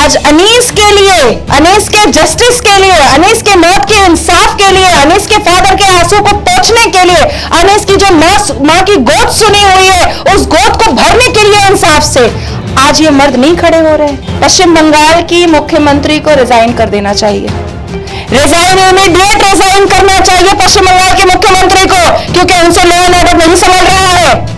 आज अनीस के लिए, अनीस के जस्टिस के लिए, अनीस के मौत के इंसाफ के लिए, अनीस के फादर के आंसू को पोंछने के लिए, अनीस की जो माँ की गोद सुनी हुई है उस गोद को भरने के लिए इंसाफ से आज ये मर्द नहीं खड़े हो रहे। पश्चिम बंगाल की मुख्यमंत्री को रिजाइन कर देना चाहिए, रिजाइन इमीडिएट रिजाइन करना चाहिए पश्चिम बंगाल के मुख्यमंत्री को, क्योंकि उनसे लॉ एंड ऑर्डर नहीं संभल रहा है।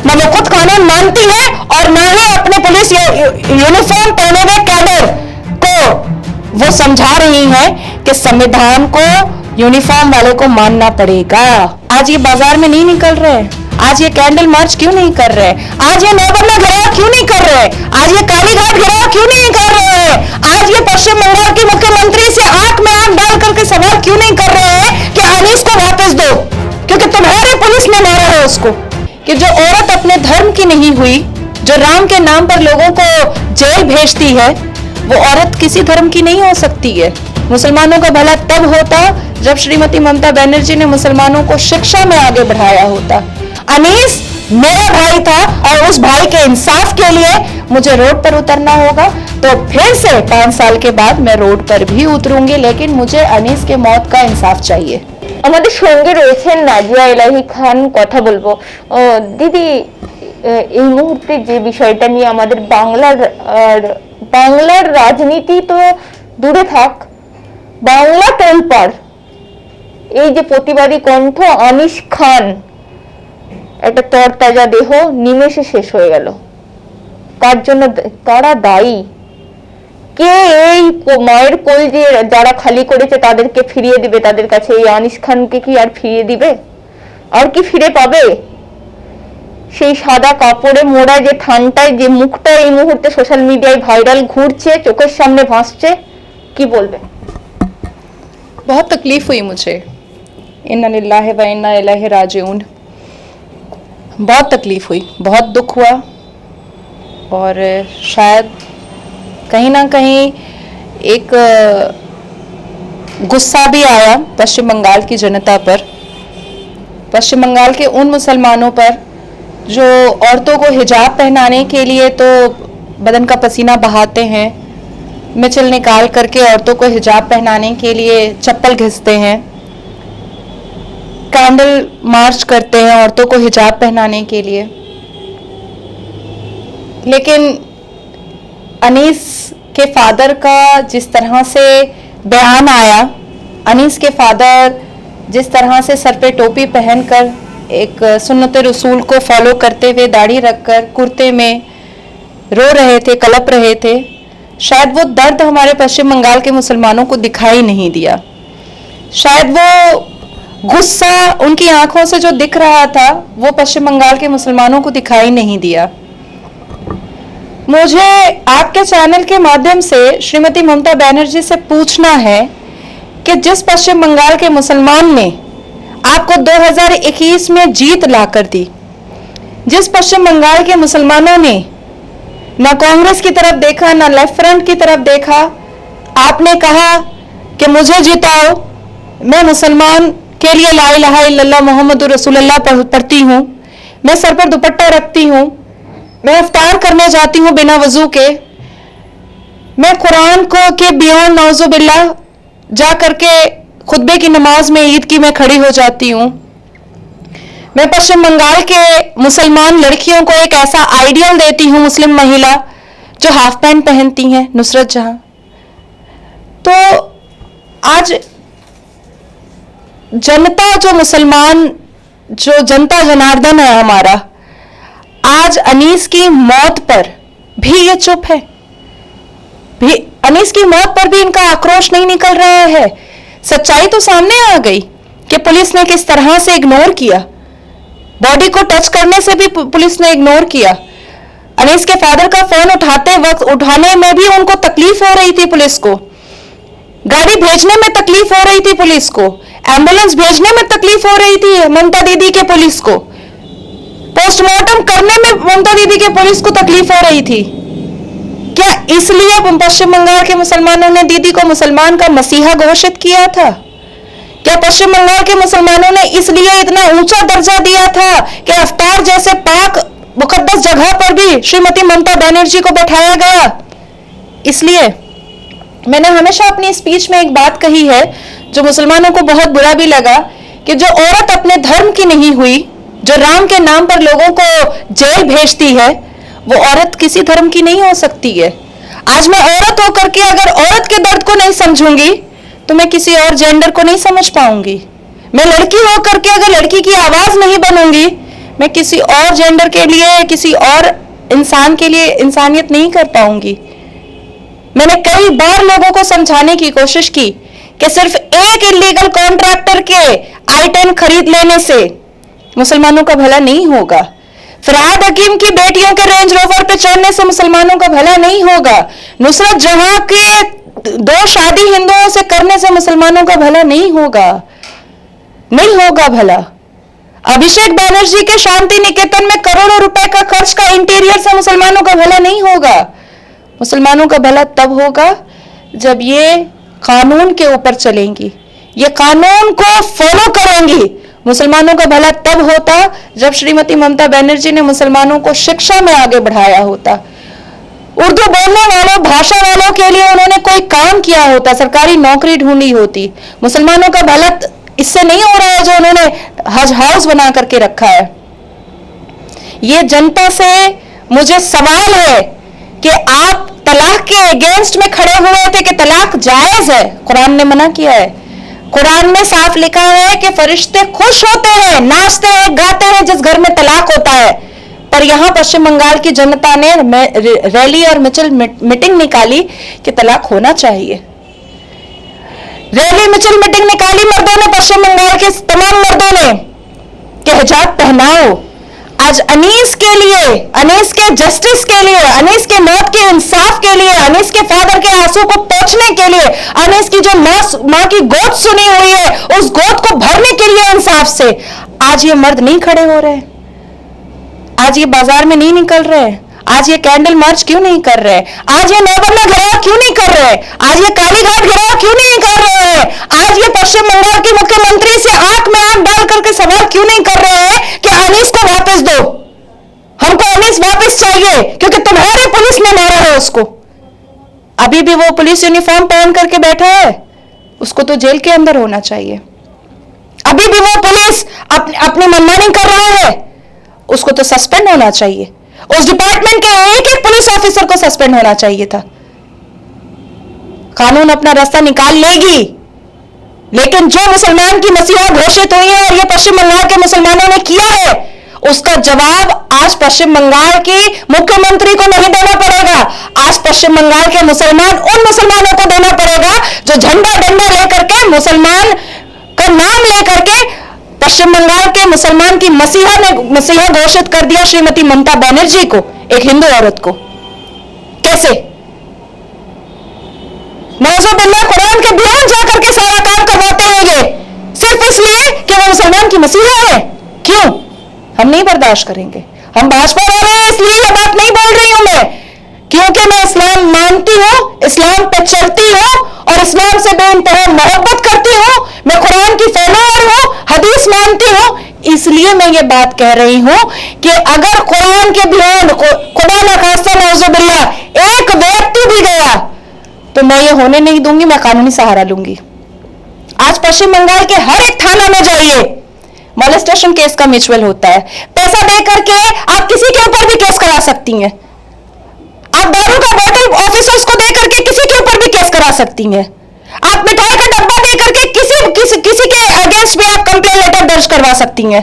न वो खुद कानून मानती है और न ही अपने पुलिस यूनिफॉर्म पहने हुए कैडर को वो समझा रही है कि संविधान को यूनिफॉर्म वाले को मानना पड़ेगा। आज ये बाजार में नहीं निकल रहे, आज ये कैंडल मार्च क्यों नहीं कर रहे, आज ये नौबंदा घेराव क्यों नहीं कर रहे, आज ये कालीघाट घेराव क्यों नहीं कर रहे हैं, आज ये पश्चिम बंगाल की मुख्यमंत्री से आंख में आंख डाल करके सवाल क्यों नहीं कर रहे हैं कि अनीस को वापस दो, क्योंकि तुम्हारे पुलिस ने मारा है उसको। कि जो औरत अपने धर्म की नहीं हुई, जो राम के नाम पर लोगों को जेल भेजती है, वो औरत किसी धर्म की नहीं हो सकती है। मुसलमानों का भला तब होता जब श्रीमती ममता बनर्जी ने मुसलमानों को शिक्षा में आगे बढ़ाया होता। अनीस मेरा भाई था और उस भाई के इंसाफ के लिए मुझे रोड पर उतरना होगा, तो फिर से 5 साल के बाद मैं रोड पर भी उतरूंगी, लेकिन मुझे अनीस के मौत का इंसाफ चाहिए। আমাদের সঙ্গে রয়েছেন নাজিয়া এলাহি খান, কথা বলবো। দিদি, এই মুহূর্তে যে বিষয়টা নিয়ে আমাদের বাংলার রাজনীতি তো দূরে থাক, বাংলা তোলপাড়, এই যে প্রতিবাদী কণ্ঠ আনিস খান, একটা তরতাজা দেহ নিমেষে শেষ হয়ে গেল, তার জন্য তারা দায়ী কে? এই মায়ের কোল যে যারা খালি করেছে তাদেরকে ফিরিয়ে দিবে তাদের কাছে, এই আনিস খানকে কি আর ফিরিয়ে দিবে? আর কি ফিরে পাবে? সেই সাদা কাপড়ে মোড়া যে থানটায় যে মুখটা এই মুহূর্তে সোশ্যাল মিডিয়ায় ভাইরাল ঘুরছে, চোখের সামনে ভাসছে, কি বলবে? बहुत तकलीफ हुई मुझे, इन्ना लिल्लाहि व इन्ना इलैहि राजिऊन। बहुत तकलीफ हुई, बहुत दुख हुआ और शायद कहीं ना कहीं एक गुस्सा भी आया पश्चिम बंगाल की जनता पर, पश्चिम बंगाल के उन मुसलमानों पर जो औरतों को हिजाब पहनाने के लिए तो बदन का पसीना बहाते हैं, मिचल निकाल करके औरतों को हिजाब पहनाने के लिए चप्पल घिसते हैं, कैंडल मार्च करते हैं औरतों को हिजाब पहनाने के लिए, लेकिन अनीस के फादर का जिस तरह से बयान आया, अनीस के फादर जिस तरह से सर पे टोपी पहनकर एक सुन्नत रसूल को फॉलो करते हुए दाढ़ी रखकर कुर्ते में रो रहे थे, कलप रहे थे, शायद वो दर्द हमारे पश्चिम बंगाल के मुसलमानों को दिखाई नहीं दिया। शायद वो गुस्सा उनकी आंखों से जो दिख रहा था वो पश्चिम बंगाल के मुसलमानों को दिखाई नहीं दिया। मुझे आपके चैनल के माध्यम से श्रीमती ममता बनर्जी से पूछना है कि जिस पश्चिम बंगाल के मुसलमान ने आपको 2021 में जीत लाकर दी, जिस पश्चिम बंगाल के मुसलमानों ने न कांग्रेस की तरफ देखा, न लेफ्ट फ्रंट की तरफ देखा, आपने कहा कि मुझे जिताओ, मैं मुसलमान के लिए ला इलाहा इल्लल्लाह मुहम्मदुर रसूलुल्लाह पढ़ती हूँ, मैं सर पर दुपट्टा रखती हूँ, मैं इफ्तार करने जाती हूँ बिना वजू के, मैं कुरान को के बियॉन्ड नौजुबिल्लाह जा करके खुतबे की नमाज में ईद की मैं खड़ी हो जाती हूँ, मैं पश्चिम बंगाल के मुसलमान लड़कियों को एक ऐसा आइडियल देती हूँ, मुस्लिम महिला जो हाफ पैंट पहनती हैं, नुसरत जहां। तो आज जनता, जो मुसलमान, जो जनता जनार्दन है हमारा, आज अनीस की मौत पर भी ये चुप है, भी अनीस की मौत पर भी इनका आक्रोश नहीं निकल रहा है। सच्चाई तो सामने आ गई कि पुलिस ने किस तरह से इग्नोर किया, बॉडी को टच करने से भी पुलिस ने इग्नोर किया। अनीस के फादर का फोन उठाते वक्त उठाने में भी उनको तकलीफ हो रही थी पुलिस को, गाड़ी भेजने में तकलीफ हो रही थी पुलिस को, एम्बुलेंस भेजने में तकलीफ हो रही थी ममता दीदी के पुलिस को, पोस्टमार्टम करने में ममता दीदी के पुलिस को तकलीफ हो रही थी। क्या इसलिए पश्चिम बंगाल के मुसलमानों ने दीदी को मुसलमान का मसीहा घोषित किया था? क्या पश्चिम बंगाल के मुसलमानों ने इसलिए इतना ऊंचा दर्जा दिया था कि इफ्तार जैसे पाक मुकद्दस जगह पर भी श्रीमती ममता बनर्जी को बैठाया गया? इसलिए मैंने हमेशा अपनी स्पीच में एक बात कही है जो मुसलमानों को बहुत बुरा भी लगा, कि जो औरत अपने धर्म की नहीं हुई, जो राम के नाम पर लोगों को जेल भेजती है, वो औरत किसी धर्म की नहीं हो सकती है। आज मैं औरत होकर के अगर औरत के दर्द को नहीं समझूंगी तो मैं किसी और जेंडर को नहीं समझ पाऊंगी। मैं लड़की होकर के अगर लड़की की आवाज नहीं बनूंगी, मैं किसी और जेंडर के लिए, किसी और इंसान के लिए इंसानियत नहीं कर पाऊंगी। मैंने कई बार लोगों को समझाने की कोशिश की कि सिर्फ एक इलीगल कॉन्ट्रैक्टर के I-10 खरीद लेने से मुसलमानों का भला नहीं होगा। फरहाद हकीम की बेटियों के रेंज रोवर पे चढ़ने से मुसलमानों का भला नहीं होगा। नुसरत जहां के 2 शादी हिंदुओं से करने से मुसलमानों का भला नहीं होगा, नहीं होगा भला। अभिषेक बैनर्जी के शांति निकेतन में करोड़ों रुपए का खर्च का इंटीरियर से मुसलमानों का भला नहीं होगा। मुसलमानों का भला तब होगा जब ये कानून के ऊपर चलेंगी, ये कानून को फॉलो करेंगी। मुसलमानों का भला तब होता जब श्रीमती ममता बनर्जी ने मुसलमानों को शिक्षा में आगे बढ़ाया होता, उर्दू बोलने वालों, भाषा वालों के लिए उन्होंने कोई काम किया होता, सरकारी नौकरी ढूंढी होती। मुसलमानों का भला इससे नहीं हो रहा है जो उन्होंने हज हाउस बना करके रखा है। ये जनता से मुझे सवाल है कि आप तलाक के अगेंस्ट में खड़े हुए थे कि तलाक जायज है, कुरान ने मना किया है। कुरान में साफ लिखा है कि फरिश्ते खुश होते हैं, नाचते हैं, गाते हैं जिस घर में तलाक होता है। पर यहां पश्चिम बंगाल की जनता ने रैली और मिचिल मीटिंग निकाली कि तलाक होना चाहिए। रैली, मिचिल मीटिंग निकाली मर्दों ने, पश्चिम बंगाल के तमाम मर्दों ने, कि हिजाब पहनाओ। आज अनीस के लिए, अनीस के जस्टिस के लिए, अनीस के मौत के इंसाफ के लिए, अनीस के फादर के आंसू को पोंछने के लिए, अनीस की जो मां की गोद सुनी हुई है उस गोद को भरने के लिए इंसाफ से आज ये मर्द नहीं खड़े हो रहे, आज ये बाजार में नहीं निकल रहे, आज ये कैंडल मार्च क्यों नहीं कर रहे, आज ये नौबंदा घेराव क्यों नहीं कर रहे, आज ये कालीघाट घेराव क्यों नहीं कर रहे हैं, आज ये पश्चिम बंगाल के मुख्यमंत्री से आंख में आंख डाल करके सवाल क्यों नहीं कर रहे हैं कि अनीस को वापस दो, हमको अनीस वापस चाहिए क्योंकि तुम्हारी पुलिस ने मारा है उसको। अभी भी वो पुलिस यूनिफॉर्म पहन करके बैठा है, उसको तो जेल के अंदर होना चाहिए। अभी भी वो पुलिस अपनी मनमानी कर रहा है, उसको तो सस्पेंड होना चाहिए। उस डिपार्टमेंट के एक एक पुलिस ऑफिसर को सस्पेंड होना चाहिए था। कानून अपना रास्ता निकाल लेगी, लेकिन जो मुसलमान की मसीहा घोषित हुई है और ये पश्चिम बंगाल के मुसलमानों ने किया है, उसका जवाब आज पश्चिम बंगाल की मुख्यमंत्री को नहीं देना पड़ेगा। आज पश्चिम बंगाल के मुसलमान उन मुसलमानों को देना पड़ेगा जो झंडा डंडा लेकर के, मुसलमान का नाम लेकर के पश्चिम बंगाल के मुसलमान की मसीहा घोषित कर दिया श्रीमती ममता बनर्जी को, एक हिंदू औरत को। कैसे? नौजुबिल्लाह कुरान के बियॉन्ड जाकर के सारा काम करवाते हैं ये, सिर्फ इसलिए कि वो मुसलमान की मसीहा है। क्यों? हम नहीं बर्दाश्त करेंगे। हम भाजपा वाले हैं इसलिए ये बात नहीं बोल रही हूं मैं, क्योंकि मैं इस्लाम मानती हूं, इस्लाम पे चलती हूं और इस्लाम से बेइंतहा मोहब्बत करती हूं। मैं कुरान की फॉलोअर हूं, हदीस मानती हूं, इसलिए मैं ये बात कह रही हूं कि अगर कुरान के बियॉन्ड, खुदा न खास्ता नौजुबिल्लाह, एक व्यक्ति भी गया तो मैं ये होने नहीं दूंगी, मैं कानूनी सहारा लूंगी। आज पश्चिम बंगाल के हर एक थाना में जाइए, मॉलेस्टेशन केस का म्यूचुअल होता है। पैसा दे करके आप किसी के ऊपर भी केस करा सकती हैं। आप दारू का बोतल ऑफिसर्स को दे करके किसी के ऊपर भी केस करा सकती हैं। आप मिठाई का डब्बा दे करके किसी के अगेंस्ट भी आप कंप्लेन लेटर दर्ज करवा सकती हैं।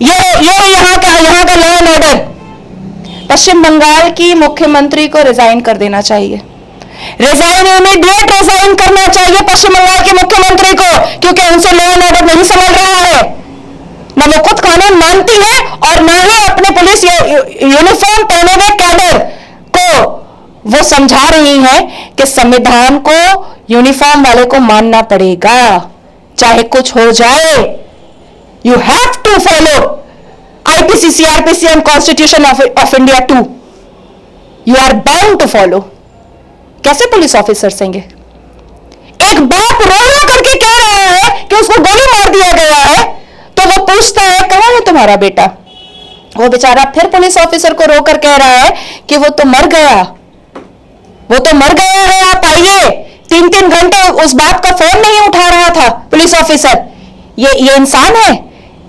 ये यहाँ का लॉ एंड ऑर्डर। पश्चिम बंगाल की मुख्यमंत्री को रिजाइन कर देना चाहिए, रिजाइन इमीडिएट रिजाइन करना चाहिए पश्चिम बंगाल के मुख्यमंत्री को, क्योंकि उनसे लॉ एंड ऑर्डर नहीं समझ रहा है। न वो खुद कानून मानती है और न ही अपने पुलिस यूनिफॉर्म पहने हुए कैडर को वो समझा रही है कि संविधान को यूनिफॉर्म वाले को मानना पड़ेगा, चाहे कुछ हो जाए। You have to follow IPC, CRPC and constitution of India too. You are bound to follow. कैसे पुलिस ऑफिसर सेंगे? एक बाप रो रो करके कह रहा है कि उसको गोली मार दिया गया है, तो वो पूछता है कहां है तुम्हारा बेटा? वो बेचारा फिर पुलिस ऑफिसर को रोकर कह रहा है कि वो तो मर गया। वो तो मर गया है, आप आइए। 3-3 घंटे उस बाप का फोन नहीं उठा रहा था पुलिस ऑफिसर। ये इंसान है?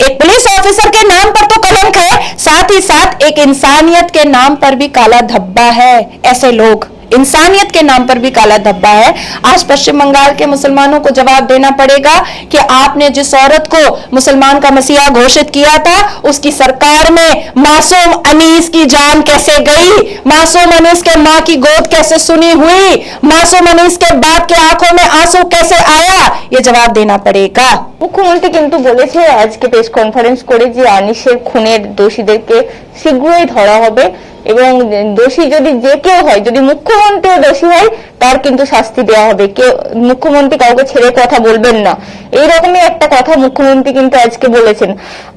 एक पुलिस ऑफिसर के नाम पर तो कलंक है, साथ ही साथ एक इंसानियत के नाम पर भी काला धब्बा है। ऐसे लोग, इंसानियत के नाम पर भी काला धब्बा है। आज पश्चिम बंगाल के मुसलमानों को जवाब देना पड़ेगा कि आपने जिस औरत को मुसलमान का मसीहा घोषित किया था, उसकी सरकार में मासूम अनीस की जान कैसे गई, मासूम अनीस के मां की गोद कैसे सुनी हुई, मासूम अनीस के बाप की आंखों में आंसू कैसे आया, ये जवाब देना पड़ेगा। মুখ্যমন্ত্রী কিন্তু বলেছে আজকে প্রেস কনফারেন্স করে যে আনিসের খুনের দোষীদেরকে শীঘ্রই ধরা হবে এবং দোষী যদি যে কেউ হয়, যদি মুখ্যমন্ত্রীও দোষী হয় তার কিন্তু শাস্তি দেওয়া হবে। কেউ মুখ্যমন্ত্রী কাউকে ছেড়ে কথা বলবেন না, এইরকমই একটা কথা মুখ্যমন্ত্রী কিন্তু আজকে বলেছেন।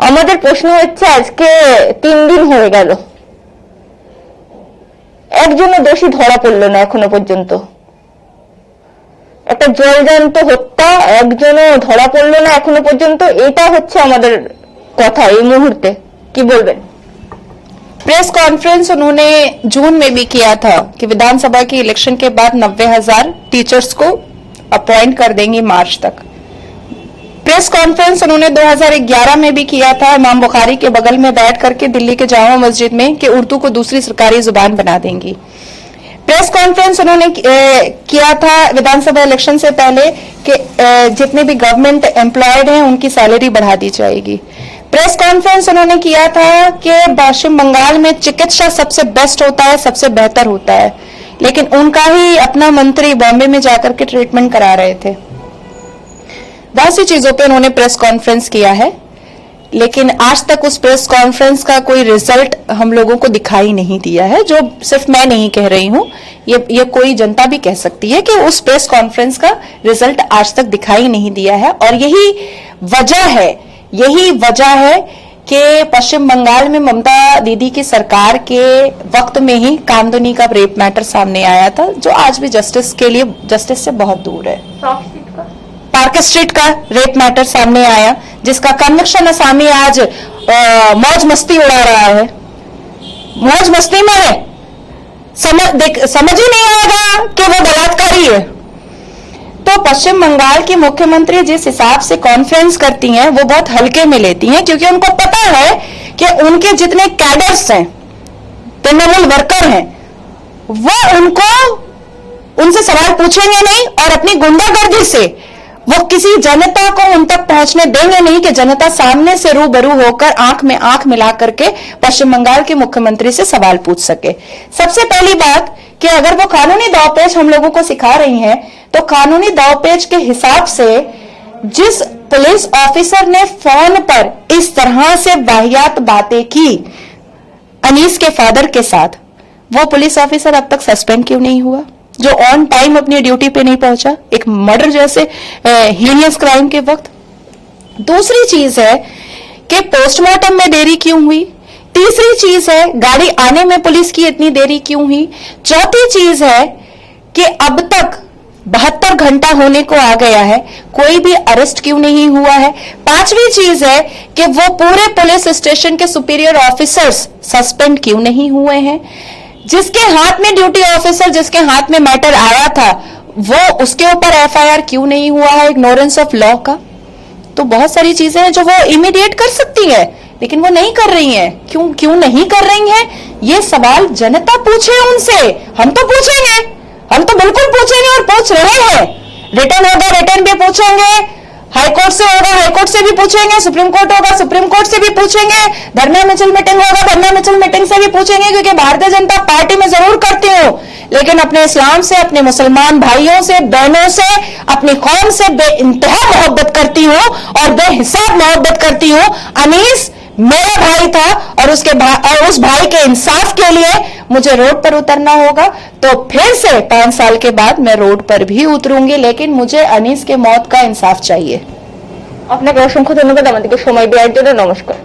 আমাদের প্রশ্ন হচ্ছে আজকে 3 দিন হয়ে গেল, একজনও দোষী ধরা পড়লো না এখনো পর্যন্ত। একটা জলজান্ত হত্যা, একজনও ধরা পড়লো না এখনো পর্যন্ত। এটা হচ্ছে আমাদের কথা এই মুহূর্তে। কি বলবেন? प्रेस कॉन्फ्रेंस उन्होंने जून में भी किया था कि विधानसभा की इलेक्शन के बाद 90,000 टीचर्स को अपॉइंट कर देंगी मार्च तक। प्रेस कॉन्फ्रेंस उन्होंने 2011 में भी किया था इमाम बुखारी के बगल में बैठ करके दिल्ली के जामा मस्जिद में कि उर्दू को दूसरी सरकारी जुबान बना देंगी। प्रेस कॉन्फ्रेंस उन्होंने किया था विधानसभा इलेक्शन से पहले कि जितने भी गवर्नमेंट एम्प्लॉयड हैं उनकी सैलरी बढ़ा दी जाएगी। प्रेस कॉन्फ्रेंस उन्होंने किया था कि पश्चिम बंगाल में चिकित्सा सबसे बेस्ट होता है, सबसे बेहतर होता है, लेकिन उनका ही अपना मंत्री बॉम्बे में जाकर के ट्रीटमेंट करा रहे थे। बहुत सी चीजों पे उन्होंने प्रेस कॉन्फ्रेंस किया है, लेकिन आज तक उस प्रेस कॉन्फ्रेंस का कोई रिजल्ट हम लोगों को दिखाई नहीं दिया है। जो सिर्फ मैं नहीं कह रही हूं, ये कोई जनता भी कह सकती है कि उस प्रेस कॉन्फ्रेंस का रिजल्ट आज तक दिखाई नहीं दिया है। और यही वजह है कि पश्चिम बंगाल में ममता दीदी की सरकार के वक्त में ही कामदुनी का रेप मैटर सामने आया था, जो आज भी जस्टिस से बहुत दूर है। पार्क स्ट्रीट का रेप मैटर सामने आया, जिसका कन्विक्शन असामी आज मौज मस्ती उड़ा रहा है। मौज मस्ती में है, समझ ही नहीं आएगा कि वो बलात्कारी है। तो पश्चिम बंगाल की मुख्यमंत्री जिस हिसाब से कॉन्फ्रेंस करती हैं, वो बहुत हल्के में लेती हैं, क्योंकि उनको पता है कि उनके जितने कैडर्स हैं, तृणमूल वर्कर हैं, वो उनसे सवाल पूछेंगे नहीं और अपनी गुंडागर्दी से वो किसी जनता को उन तक पहुंचने देंगे नहीं कि जनता सामने से रूबरू होकर आंख में आंख मिला करके पश्चिम बंगाल के मुख्यमंत्री से सवाल पूछ सके। सबसे पहली बात कि अगर वो कानूनी दावपेच हम लोगों को सिखा रही हैं, तो कानूनी दावपेच के हिसाब से जिस पुलिस ऑफिसर ने फोन पर इस तरह से वाहियात बातें की अनीस के फादर के साथ, वो पुलिस ऑफिसर अब तक सस्पेंड क्यों नहीं हुआ? जो ऑन टाइम अपनी ड्यूटी पे नहीं पहुंचा, एक मर्डर जैसे हीनियस क्राइम के वक्त। दूसरी चीज है कि पोस्टमार्टम में देरी क्यों हुई। तीसरी चीज है गाड़ी आने में पुलिस की इतनी देरी क्यों हुई। चौथी चीज है कि अब तक 72 घंटा होने को आ गया है, कोई भी अरेस्ट क्यों नहीं हुआ है। पांचवी चीज है कि वो पूरे पुलिस स्टेशन के सुपीरियर ऑफिसर्स सस्पेंड क्यों नहीं हुए हैं। जिसके हाथ में ड्यूटी ऑफिसर, जिसके हाथ में मैटर आया था, वो उसके ऊपर एफआईआर क्यों नहीं हुआ है इग्नोरेंस ऑफ लॉ का। तो बहुत सारी चीजें हैं जो वो इमीडिएट कर सकती है, लेकिन वो नहीं कर रही हैं। क्यों नहीं कर रही हैं, ये सवाल जनता पूछे उनसे। हम तो पूछेंगे, हम तो बिल्कुल पूछेंगे और पूछ रहे हैं। रिटर्न होगा, रिटर्न भी पूछेंगे, हाईकोर्ट से होगा, हाईकोर्ट से भी पूछेंगे, सुप्रीम कोर्ट होगा, सुप्रीम कोर्ट से भी पूछेंगे, धरना मिছিল मीटिंग होगा, धरना मिছিল मीटिंग से भी पूछेंगे, क्योंकि भारतीय जनता पार्टी में जरूर करती हूं, लेकिन अपने इस्लाम से, अपने मुसलमान भाइयों से, बहनों से, अपनी कौम से बेइंतहा मोहब्बत करती हूं और बेहिसाब मोहब्बत करती हूं। अनीस मेरा भाई था और उस भाई के इंसाफ के लिए मुझे रोड पर उतरना होगा, तो फिर से 5 साल के बाद मैं रोड पर भी उतरूंगी, लेकिन मुझे अनीस के मौत का इंसाफ चाहिए। আপনাকে অসংখ্য ধন্যবাদ আমাদেরকে সময় দেওয়ার জন্য। নমস্কার।